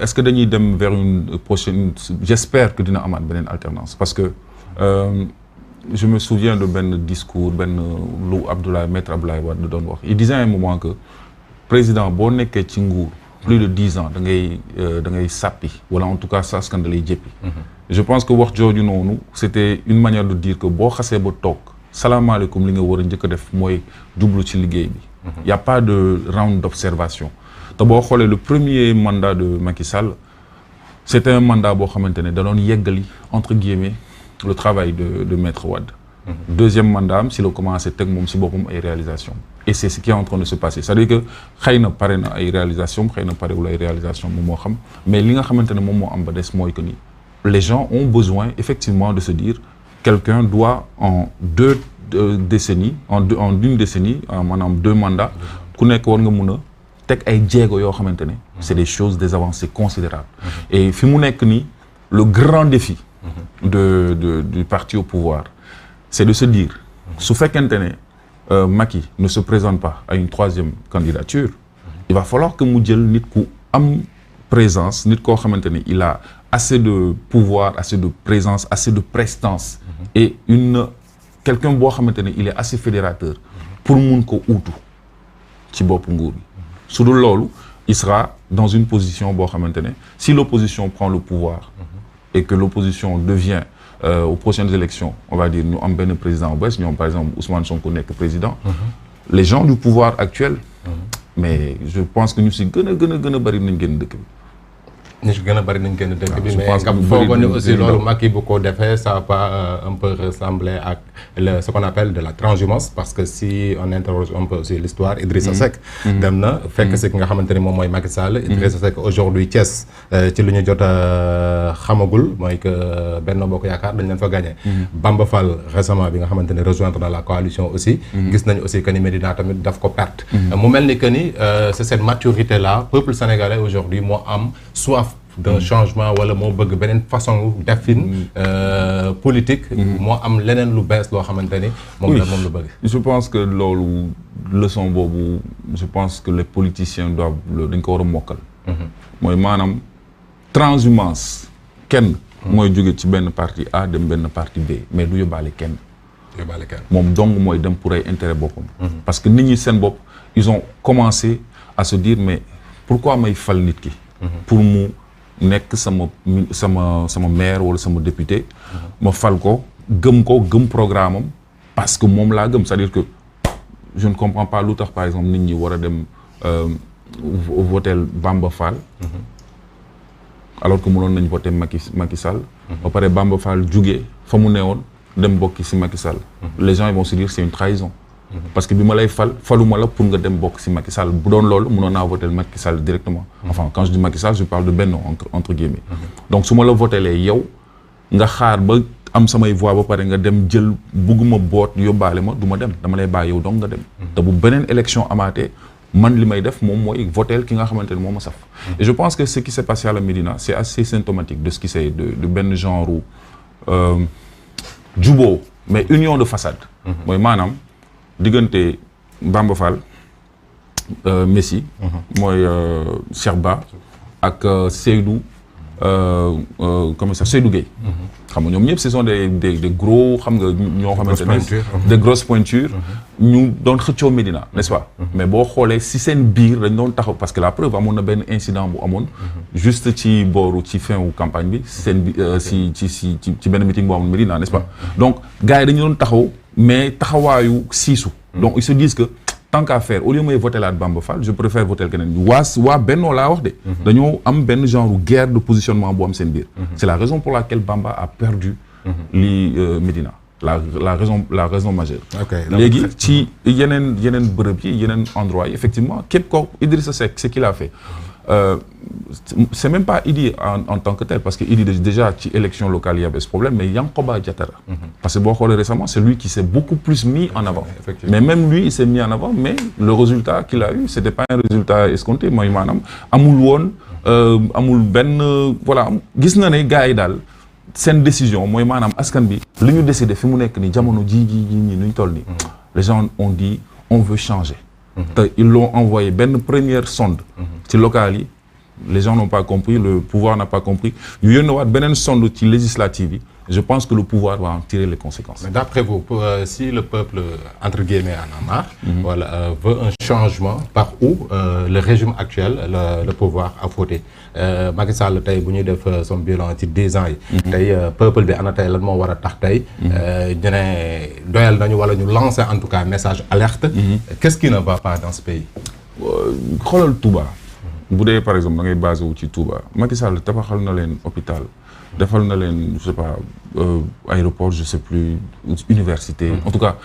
est-ce que dañuy dem vers une prochaine j'espère que dina amaat beneen alternance parce que je me souviens de benn discours benn lu maître Abdoulaye Wade doon wax il disait à un moment que président boo nekkee ci nguur plus de 10 ans da ngay sàppi wala en tout cas sa askan da lay jéppi je pense que wax jooju noonu c'était une manière de dire que boo xasee ba toog salaamaaleykum li nga war a njëkk a def mooy jublu ci liggéey bi y a pas de round d'observation te boo xoolee le premier mandat de Macky Sall c'était un mandat boo xamante ne da doon yeggali entre guillemets le travail de maître Wade deuxième mandat am si la commencé teg moom si boppam ay réalisations et c'est ce qui est en train de se passer c'est-à-dire que xëy na pare na ay réalisations xëy na parewul ay réalisations moom moo xam mais li nga xamante ne moom moo am ba des mooy que ni les gens ont besoin effectivement de se dire quelqu'un doit en deux décennies en une décennie maanaam 2 mandats ku nekk war nga mun a teg ay jéego yoo xamante ne c'est des choses des avancées considérables et fi mu nekk nii le grand défi du parti au pouvoir c'est de se dire su fekkente ne Macky ne se présente pas à une 3e candidature il va falloir que mu jël nit ku am présence nit koo xamante ne il a assez de pouvoir assez de présence assez de prestance et quelqu'un boo xamante ne il est assez fédérateur pour mun ko uutu ci bopp nguur bi su dul loolu il sera dans une position boo xamante ne si l'opposition prend le pouvoir et que l'opposition devient aux prochaines élections on va dire ñu am benn président bu bees ñoom par exemple Ousmane Sonko nekk président les gens du pouvoir actuel mais je pense que ñu si gën a bëri nañ génn dëkk bi ñu ci gën a bëri nañ génn dëkk bi mais nga foogoon ne aussi loolu Macky bu ko defee ça va un peu ressembler ak ce qu'on appelle de la transhumance parce que si on interroge un peu aussi l'histoire Idrissa Seck dem na fekk si ki nga xamante ni moom mooy Macky Sall Idrissa Seck aujourd'hui Thiès ci lu ñu jot a xamagul mooy que Benno Bokk Yaakaar dañ leen fa gagné Bamba Fall récemment bi nga xamante ni rejoindre dans la coalition aussi gis nañu aussi que ni Médina tamit daf ko perte mu mel ni que ni c'est cette maturité là peuple sénégalais aujourd'hui moo am soif d'un changement wala moo bëgg beneen façon defin politique moo am leneen lu bees loo xamante ni moom la bëgg je pense que loolu leçon boobu je pense que les politiciens doivent dañ ko war a mokkal mooy maanaam transhumance kenn mooy jóge ci benn parti A dem benn parti B mais du yóbbaale kenn moom dong mooy dem pour ay intérêt boppam parce que nit ñi seen bopp ils ont commencé à se dire mais pourquoi may fal nit ki pour mu nekk sama maire wala sama député ma fal ko gëm programme am parce que moom laa gëm c'est-à-dire que je ne comprends pas lu tax par exemple nit ñi war a dem voter Bamba Fall alors que mënoon nañ voter Macky Sall ba pare Bamba Fall jugee fa mu newoon dem bokki si Macky Sall les gens ils vont se dire c'est une trahison parce que bi ma lay faluma la pour nga dem bokk si Macky Sall bu doon loolu mënoon naa voter Macky Sall directement enfin quand je dis Macky Sall je parle de Benno entre guillemets donc su ma la votelee yow nga xaar ba am samay voix ba pare nga dem jël bugguma boot yóbbaale ma du ma dem dama lay bàyyi yow donc nga dem te bu beneen élection amaatee man li may def moom mooy voter ki nga xamante ne moo ma saf et je pense que ce qui s'est passé à la Médina c'est assez symptomatique de ce qui s'est de benn genre juboo mais union de façade mooy maanaam diggante Bamba Fall Messi mooy Cheikh Ba ak Seydou comment ça Seydou Gueye xam nga ñoom ñëpp ce sont des gros xam nga ñoo xamante ne des grosses pointures ñu doon xëccoo Médina n'est-ce pas mais boo xoolee si seen biir dañ doon taxaw parce que la preuve amoon na benn incident bu amoon juste ci booru ci fin wu campagne bi seen bi ci benn meeting bu amoon Médina n'est-ce pas donc gars yi dañu doon taxaw mais taxawaayu siisu donc ils se disent que tant qu'à faire au lieu may voter laat Bamba Fall je préfère voter keneen waa Benno laa wax de dañoo am benn genre guerre de positionnement bu am seen biir c'est la raison pour laquelle Bamba a perdu Médina la raison majeure léegi ci yeneen bërëb yi yeneen endroit yi effectivement képp ko Idrissa Seck ce qu'il a fait c'est même pas Idi en tant que tel parce que Idi déjà ci élection locale il y avait ce problème mais Yankoba Diattara parce que boo xoolee récemment c'est lui qui s'est beaucoup plus mis en avant mais même lui il s'est mis en avant mais le résultat qu'il a eu c'était pas un résultat escompté mooy maanaam amul benn voilà gis na ne gars yi daal seen décision mooy maanaam askan bi li ñu décidé fi mu nekk ni jamono ji ñi nuñ toll ni les gens ont dit on veut changer te ils l'ont envoyé benn première sonde ci locales yi les gens n'ont pas compris, le pouvoir n'a pas compris. Ñu yónneewaat beneen sonde ci législative yi. Je pense que le pouvoir va en tirer les conséquences. Mais d'après vous, si le peuple, entre guillemets, en a marre, voilà, veut un changement, par où le régime actuel, le pouvoir a fauté. Macky Sall tey bu ñuy def son bilan ci 10 ans yi. tey peuple bi ana tey lan moo war a tax tey. ñu ne doyal nañu wala ñu lancer en tout cas message alerte. Qu'est-ce qui ne va pas dans ce pays? xoolal Touba. bu dee par exemple da ngay basé wu ci Touba Macky Sall tabaxal na leen hôpital. defal na leen je sais pas aéroport je sais plus université. En tout cas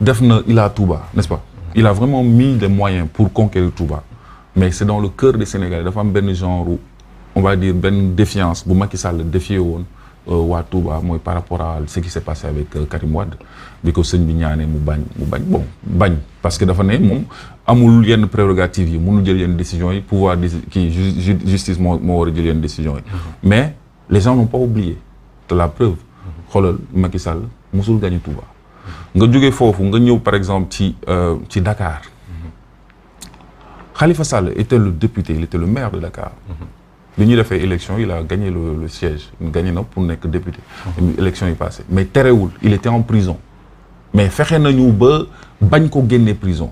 def na Ila Touba n'est-ce pas. Il a vraiment mis les moyens pour conquérir Touba. Mais c'est dans le cœur des Sénégalais dafa am benn genre on va dire benn défiance bu Macky Sall défié woon waa Touba mooy par rapport à ce qui s'est passé avec Karim Wade bi ko sëñ bi ñaanee mu bañ bon bañ parce que dafa ne moom amul yenn prérogatives yi mënul jël yenn décisions yi pouvoir kii justice moo war a jël yenn décisions yi. Mais les gens n'ont pas oublié de la preuve xoolal Macky Sall musul gagné Touba nga jógee foofu nga ñëw par exemple ci Dakar. Khalifa Sall était le député, il était le maire de Dakar. Bi ñuy defee élection, il a gagné le siège. Gagné na pour nekk député. Élection yi passé. Mais terewul, il était en prison. Mais fexe nañu ba bañ ko génne prison.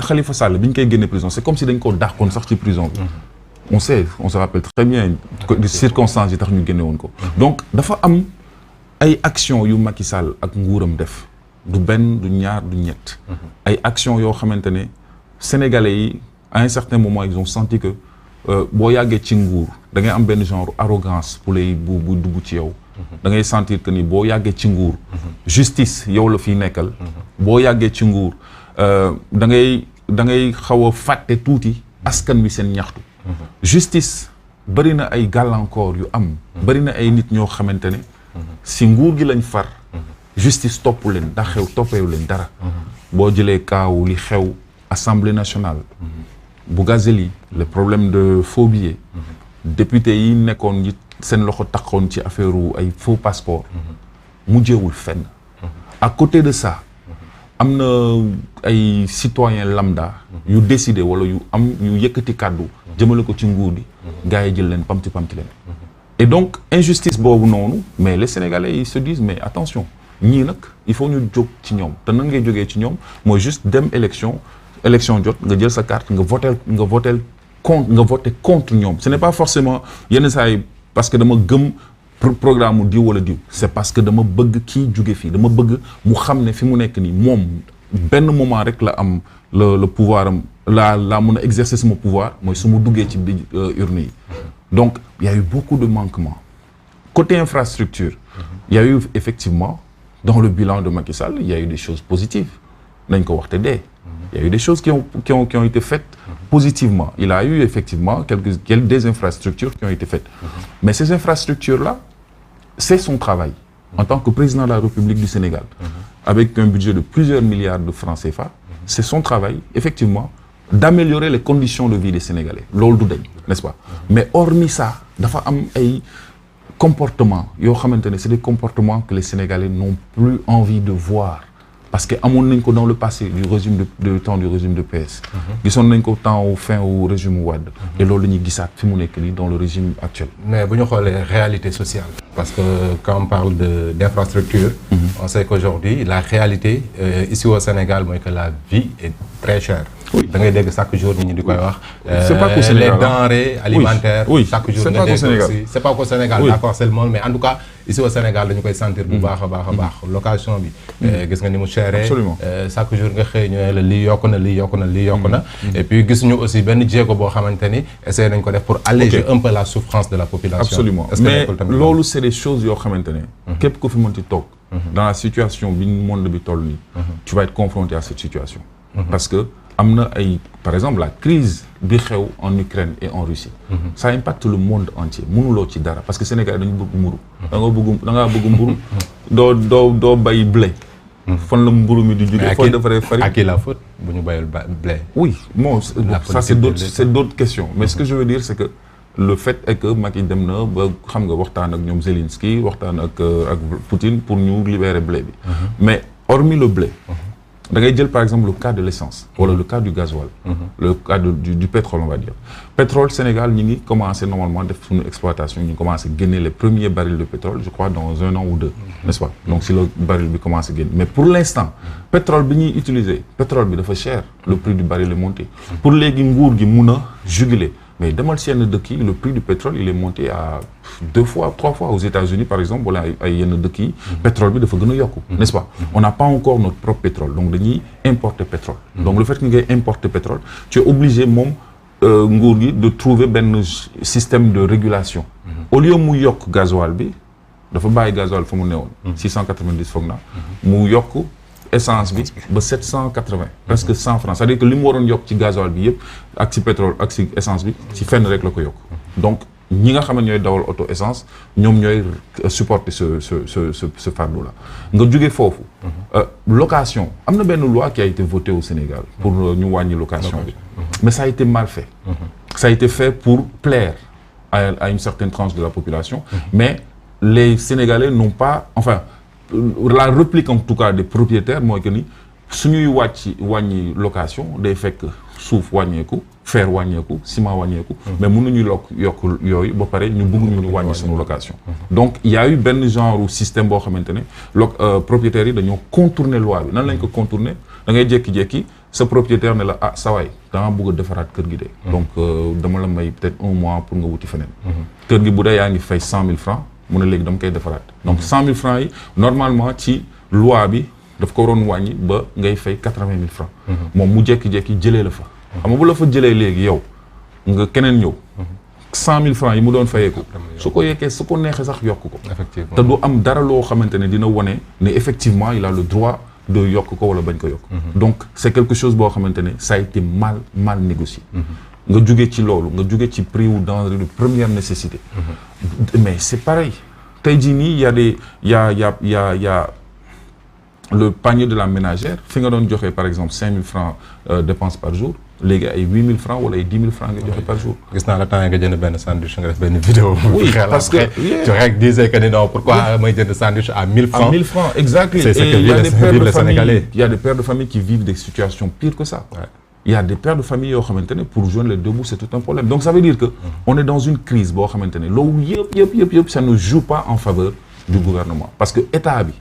Khalifa Sall bi ñu koy génne prison, c'est comme si dañ ko dàqoon sax ci prison bi. On se rappelle très bien des circonstances yi tax ñu génne woon ko. Donc dafa am ay actions yu Macky Sall ak nguuram def. Du benn, du ñaar, du ñett. Ay actions yoo xamante ne Sénégalais yi à un certain moment ils ont senti que boo yàggee ci nguur da ngay am benn genre arrogance bu dugg ci yow. da ngay sentir que ni boo yàggee ci nguur. justice yow la fiy nekkal. boo yàggee ci nguur da ngay xaw a fàtte tuuti askan wi seen ñaxtu. justice bari na ay gàllankoor yu am. bari na ay nit ñoo xamante ne si nguur gi lañ far. justice topp leen ndax xew toppeewu leen dara. boo jëlee kaawu li xew. Assemblée nationale. Bougazeli le problème de faux billets. député yi nekkoon yi seen loxo taxoon ci affaire ay faux passeport. mujjewul fenn. à côté de ça am na ay citoyens lambda. yu décidé wala yu yëkkati kàddu. jëmale ko ci nguur gi. gars yi jël leen pamti leen. et donc injustice boobu noonu mais les Sénégalais ils se disent mais attention ñii nag il faut ñu jóg ci ñoom te nan ngay jógee ci ñoom mooy juste dem élection jot nga jël sa carte nga voter contre ñoom ce n'est pas forcément yenn saa yi parce que dama gëm programme mu diw wala diw c'est parce que dama bëgg kii jóge fii dama bëgg mu xam ne fi mu nekk nii moom benn moment rek la am le pouvoir am la mën a exercer sama pouvoir mooy su ma duggee ci biir urne yi donc il y a eu beaucoup de manquements côté infrastructure il y a eu effectivement dans le bilan de Macky Sall il y a eu des choses positives nañ ko wax te dee il y a eu des choses qui ont été faites positivement. Il a eu effectivement des infrastructures qui ont été faites. Mais ces infrastructures-là, c'est son travail en tant que président de la République du Sénégal, avec un budget de plusieurs milliards de francs CFA. C'est son travail, effectivement, d'améliorer les conditions de vie des Sénégalais. Loolu du dañ, n'est-ce pas? Mais hormis ça, dafa am ay comportements yoo xamante ne c'est des comportements que les Sénégalais n'ont plus envie de voir. Parce que amoon nañ ko dans le passé du temps du régime de PS. gisoon nañ ko temps au fin au régime Wade. et loolu la ñuy gisaat fi mu nekk nii dans le régime actuel. mais bu ñu xoolee réalité sociale. parce que quand on parle d'infrastructure. on sait qu'aujourd'hui la réalité ici au Sénégal mooy que la vie est très chère. oui da ngay dégg chaque jour nit ñi di koy wax. c'est pas qu'au Sénégal les denrées alimentaires. oui chaque jour c'est pas qu'au Sénégal aussi. c'est pas qu'au Sénégal d'accord c'est le monde mais en tout cas ici au Sénégal dañu koy sentir bu baax a baax location bi. gis nga ni mu chéré. absolument chaque jour nga xëy ñu ne la lii yokku na. et puis gis ñu aussi benn jéego boo xamante ni essayé nañ ko def pour alléger un peu la souffrance de la population. absolument mais loolu c'est des choses yoo xamante ne. képp ku fi mënti toog. dans la situation bi monde bi toll nii. tu vas être confronté à cette situation. parce que am na ay par exemple la crise bi xew en Ukraine et en Russie. ça impacte le monde entier mënuloo ci dara parce que Sénégal dañu bëgg mburu da ngaa bëgg mburu doo bay blé. fan la mburu mi di jógee fooy defaree farine. à qui la faute bu ñu bayul blé. oui bon ça c'est d'autres questions mais ce que je veux dire c'est que le fait est que Macky dem na ba xam nga waxtaan ak ñoom Zelensky waxtaan ak Poutine pour ñu libérer blé bi. mais hormis le blé. da ngay jël par exemple le cas de l'essence wala le cas du gasoil le cas du pétrole on va dire pétrole Sénégal ñi ngi commencé normalement def suñu exploitation ñu ngi commencé génne les premiers barils de pétrole je crois dans 1 an ou 2 n'est-ce pas donc si le baril bi commencé génn mais pour l'instant pétrole bi ñuy utiliser pétrole bi dafa cher le prix du baril est monté pour léegi nguur gi mun a juguler mais demal si yenn dëkk yi le prix du pétrole il est monté à 2 fois 3 fois aux États-Unis par exemple wala ay yenn dëkk yi pétrole bi dafa gën a yokku n'est-ce pas on n'a pas encore notre propre pétrole donc dañuy importer pétrole donc le fait que ngay importer pétrole tu es obligé moom nguur gi de trouver benn système de régulation au lieu mu yokk gasoil bi dafa bàyyi gasoil fa mu newoon 690 foog naa mu yokk essence bi ba 780 presque 100 francs c'est-à-dire que li mu waroon yokk ci gasoil bi yëpp ak ci pétrole ak ci essence bi ci fenn rek la ko yokk donc ñi nga xam ne ñooy dawal auto essence ñoom ñooy supporter ce fardeau là nga jóge foofu location am na benn loi qui a été votée au Sénégal pour ñu wàññi location bi mais ça a été mal fait ça a été fait pour plaire à une certaine tranche de la population mais les Sénégalais n'ont pas enfin la réplique en tout cas des propriétaires mooy que ni suñuy wàññi location day fekk suuf wàññeeku fer wàññeeku ciment wàññeeku mais mënuñu yokk yooyu ba pare ñu bëgg ñu wàññi suñu location donc il y a eu benn genre système boo xamante ne propriétaires yi dañoo contourner loi bi nan lañ ko contourner da ngay jékki-jékki sa propriétaire ne la ah sa waay danga bëgg a defaraat kër gi de donc dama la may peut-être 1 mois pour nga wuti feneen kër gi bu dee yaa ngi fay 100 000 francs mu ne léegi dama koy defaraat donc 100 000 francs yi normalement ci loi bi daf ko waroon wàññi ba ngay fay 80 000 francs moom mu jékki-jékki jëlee la fa xam nga bu la fa jëlee léegi yow nga keneen ñëw 100 000 francs yi mu doon fayeeku su ko yekkee su ko neexee sax yokk ko te du am dara loo xamante ne dina wane ne effectivement il a le droit de yokk ko wala bañ ko yokk donc c'est quelque chose boo xamante ne ça a été mal négocié nga jóge ci loolu nga jóge ci prix ou denrée de première nécessité mais c'est pareil tey jii nii y a le panier de la ménagère fi nga doon joxe par exemple 5 000 francs dépenses par jour léegi ay 8 000 francs wala ay 10 000 francs nga joxe par jour. gis naa la temps nga jënd benn sandwich nga def benn vidéo. oui parce que tu rek disais que non pourquoi may jënd sandwich à 1000 francs. à 1000 francs exactement. c'est ce que vivent les Sénégalais. il y a des pères de famille qui vivent des situations pires que ça. Ouais. Il y a des pères de famille yoo xamante ne pour joindre les deux bouts c'est tout un problème donc ça veut dire que on est dans une crise boo xamante ne loolu yëpp ça ne joue pas en faveur du gouvernement parce que état bi.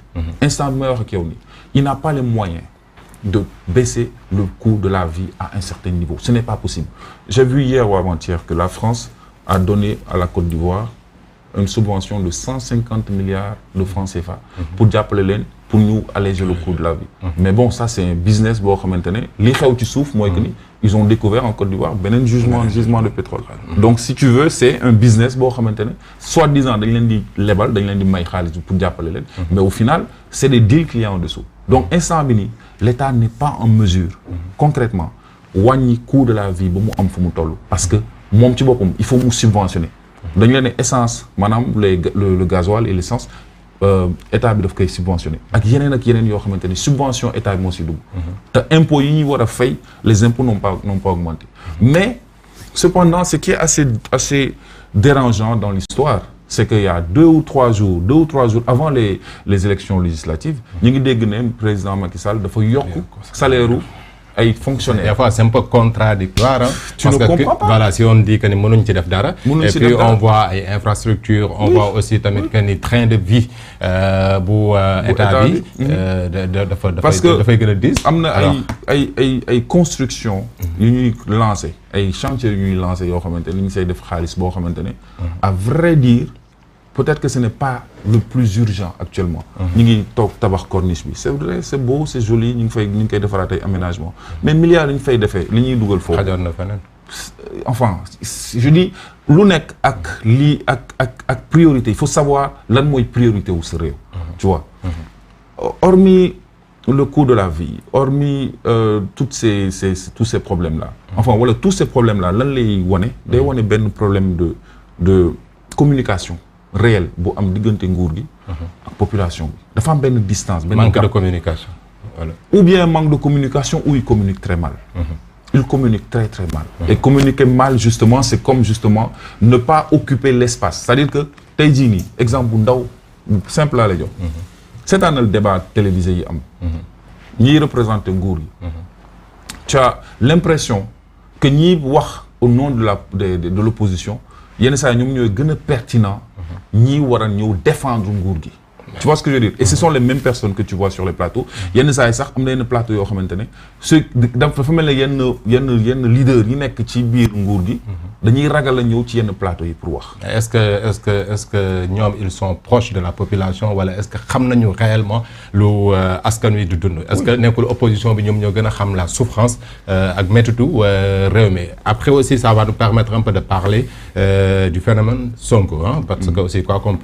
instant bi may wax ak yow nii il n'a pas les moyens de baisser le coût de la vie à un certain niveau ce n'est pas possible j'ai vu hier ou avant-hier que la France a donné à la Côte d'Ivoire une subvention de 150 milliards de francs CFA pour jàppale leen pour ñu alléger le coût de la vie mais bon ça c'est un business boo xamante ne li xew ci suuf mooy que ni ils ont découvert en Côte d'Ivoire beneen gisement de pétrole donc si tu veux c'est un business boo xamante ne soi-disant dañ leen di lebal dañ leen di may xaalis pour jàppale leen mais au final c'est des deals qu'il y a en dessous donc instant bi nii l'État n'est pas en mesure concrètement wàññi coût de la vie ba mu am fu mu toll parce que moom ci boppam il faut mu subventionner dañ leen ne essence maanaam le gasoil et l'essence état bi daf koy subventionner ak yeneen yoo xamante ni subvention état bi moo si dugg te impôts yi ñuy war a fay les impôts n'ont pas augmenté mais cependant ce qui est assez dérangeant dans l'histoire c'est qu'il y a 2 ou 3 jours avant les élections législatives ñu ngi dégg ne président Macky Sall dafa yokk salaire ay fonctionnaires. Des fois c'est un peu contradictoire hein, tu ne comprends pas voilà si on dit que ni mënuñ ci def dara et puis on voit ay infrastructures on voit aussi tamit que ni train de vie bu état bi dafay gën a diis am na ay construction yu ñuy lancer ay chantiers yu ñuy lancer yoo xamante ne ñu ngi say def xaalis boo xamante ne à vrai dire peut-être que ce n'est pas le plus urgent actuellement. ñu ngi toog tabax corniche bi c'est vrai c'est beau c'est joli ñu ngi koy defaraat ay aménagement mais milliards yi ñu fay defee li ñuy dugal foofu. xajoon na feneen. enfin je dis lu nekk ak lii ak priorité il faut savoir lan mooy priorité wu sa réew. tu vois hormis le coût de la vie hormis tous ces problèmes là. enfin voilà tous ces problèmes là lan lay wane. day wane benn problème de communication. réel bu am diggante nguur gi ak population bi dafa am benn distance benn manque de communication voilà. ou bien manque de communication ou il communique très mal il communique très très mal et communiquer mal justement c'est comme justement ne pas occuper l'espace c'est-à-dire que tey jii nii exemple bu ndaw simple laa lay jox seetaanal débat télévisé yi am ñiy représenter nguur yi. tu as l'impression que ñiy wax au nom de l'opposition yenn saa yi ñoom ñooy gën a pertinent ñiy war a ñëw défendre nguur gi. Tu vois ce que je veux dire? Et ce sont les mêmes personnes que tu vois sur les plateaux. yenn saa yi sax am na yenn plateau yoo xamante ne dafa mel ne yenn leader yi nekk ci biir nguur gi. dañuy ragal a ñëw ci yenn plateau yi pour wax. Est-ce que ñoom ils sont proches de la population wala est-ce que xam nañu réellement lu askan wi du dund. Est-ce que nekkul opposition bi ñoom ñoo gën a xam la souffrance ak méttitu réew mi. Après aussi ça va nous permettre un peu de parler du phénomène Sonko, hein, parce que aussi quoi qu'on